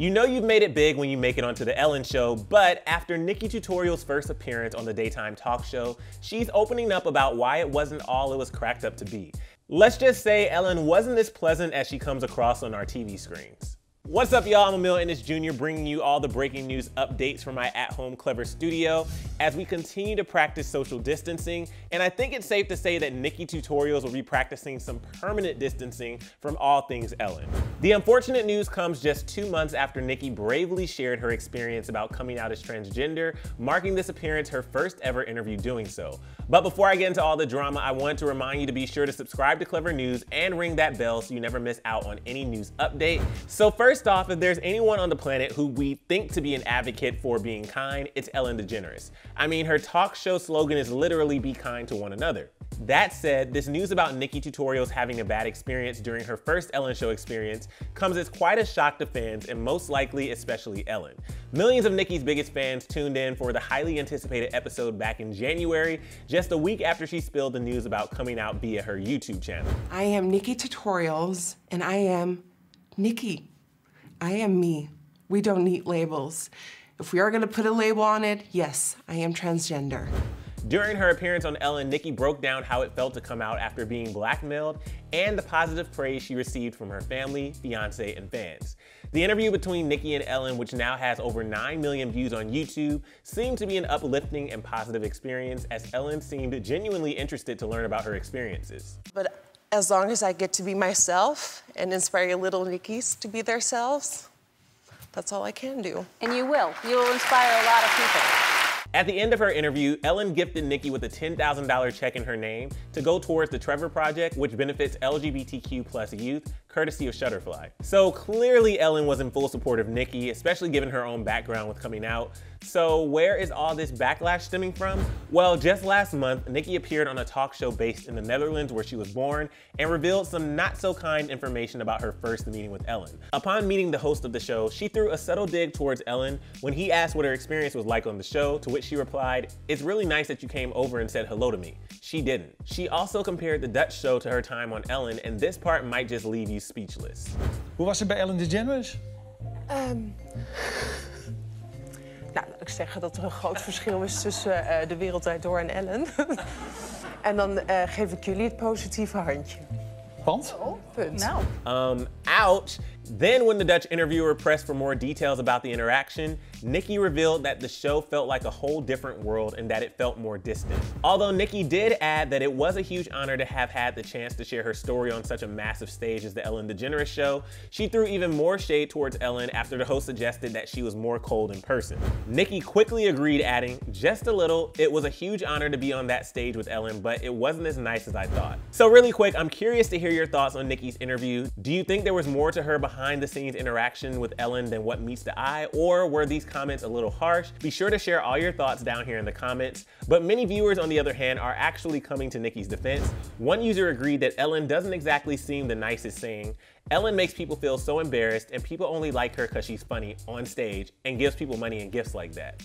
You know you've made it big when you make it onto The Ellen Show, but after NikkieTutorials' first appearance on the daytime talk show, she's opening up about why it wasn't all it was cracked up to be. Let's just say Ellen wasn't as pleasant as she comes across on our TV screens. What's up, y'all? I'm Emil Ennis Jr. bringing you all the breaking news updates from my at-home Clevver studio as we continue to practice social distancing, and I think it's safe to say that NikkieTutorials will be practicing some permanent distancing from all things Ellen. The unfortunate news comes just 2 months after Nikkie bravely shared her experience about coming out as transgender, marking this appearance her first ever interview doing so. But before I get into all the drama, I want to remind you to be sure to subscribe to Clevver News and ring that bell so you never miss out on any news update. So first off, if there's anyone on the planet who we think to be an advocate for being kind, it's Ellen DeGeneres. I mean, her talk show slogan is literally "Be kind to one another." That said, this news about NikkieTutorials having a bad experience during her first Ellen Show experience comes as quite a shock to fans, and most likely especially Ellen. Millions of Nikkie's biggest fans tuned in for the highly anticipated episode back in January, just a week after she spilled the news about coming out via her YouTube channel. I am NikkieTutorials, and I am Nikkie. I am me. We don't need labels. If we are gonna put a label on it, yes, I am transgender. During her appearance on Ellen, Nikkie broke down how it felt to come out after being blackmailed and the positive praise she received from her family, fiance, and fans. The interview between Nikkie and Ellen, which now has over 9 million views on YouTube, seemed to be an uplifting and positive experience as Ellen seemed genuinely interested to learn about her experiences. But as long as I get to be myself and inspire little Nikkies to be themselves, that's all I can do. And you will. You will inspire a lot of people. At the end of her interview, Ellen gifted Nikkie with a $10,000 check in her name to go towards the Clevver project, which benefits LGBTQ+ youth, courtesy of Shutterfly. So clearly Ellen was in full support of Nikkie, especially given her own background with coming out. So where is all this backlash stemming from? Well, just last month, Nikkie appeared on a talk show based in the Netherlands where she was born and revealed some not so kind information about her first meeting with Ellen. Upon meeting the host of the show, she threw a subtle dig towards Ellen when he asked what her experience was like on the show, to which she replied, "It's really nice that you came over and said hello to me." She didn't. She also compared the Dutch show to her time on Ellen, and this part might just leave you speechless. Hoe was het bij Ellen DeGeneres? Nou, laat ik zeggen dat er een groot verschil is tussen De Wereld Draait Door en Ellen. En dan geef ik jullie het positieve handje. Want? Oh, punt. Nou. Ouch. Then when the Dutch interviewer pressed for more details about the interaction, Nikkie revealed that the show felt like a whole different world and that it felt more distant. Although Nikkie did add that it was a huge honor to have had the chance to share her story on such a massive stage as the Ellen DeGeneres Show, she threw even more shade towards Ellen after the host suggested that she was more cold in person. Nikkie quickly agreed, adding, "Just a little, it was a huge honor to be on that stage with Ellen, but it wasn't as nice as I thought." So really quick, I'm curious to hear your thoughts on Nikkie's interview. Do you think there was more to her behind the scenes interaction with Ellen than what meets the eye, or were these comments a little harsh? Be sure to share all your thoughts down here in the comments. But many viewers, on the other hand, are actually coming to Nikkie's defense. One user agreed that Ellen doesn't exactly seem the nicest, saying, "Ellen makes people feel so embarrassed and people only like her because she's funny on stage and gives people money and gifts like that."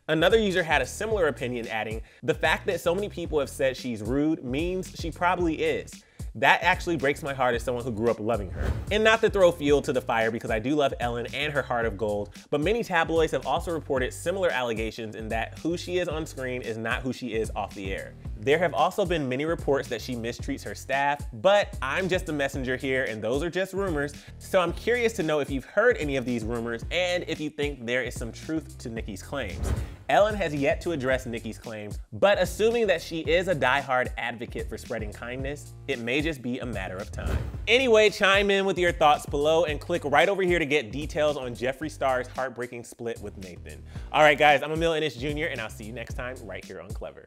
Another user had a similar opinion, adding, "The fact that so many people have said she's rude means she probably is. That actually breaks my heart as someone who grew up loving her." And not to throw fuel to the fire, because I do love Ellen and her heart of gold, but many tabloids have also reported similar allegations in that who she is on screen is not who she is off the air. There have also been many reports that she mistreats her staff, but I'm just a messenger here and those are just rumors. So I'm curious to know if you've heard any of these rumors and if you think there is some truth to Nikkie's claims. Ellen has yet to address Nikkie's claims, but assuming that she is a diehard advocate for spreading kindness, it may just be a matter of time. Anyway, chime in with your thoughts below and click right over here to get details on Jeffree Star's heartbreaking split with Nathan. All right, guys, I'm Emil Ennis Jr. and I'll see you next time right here on Clevver.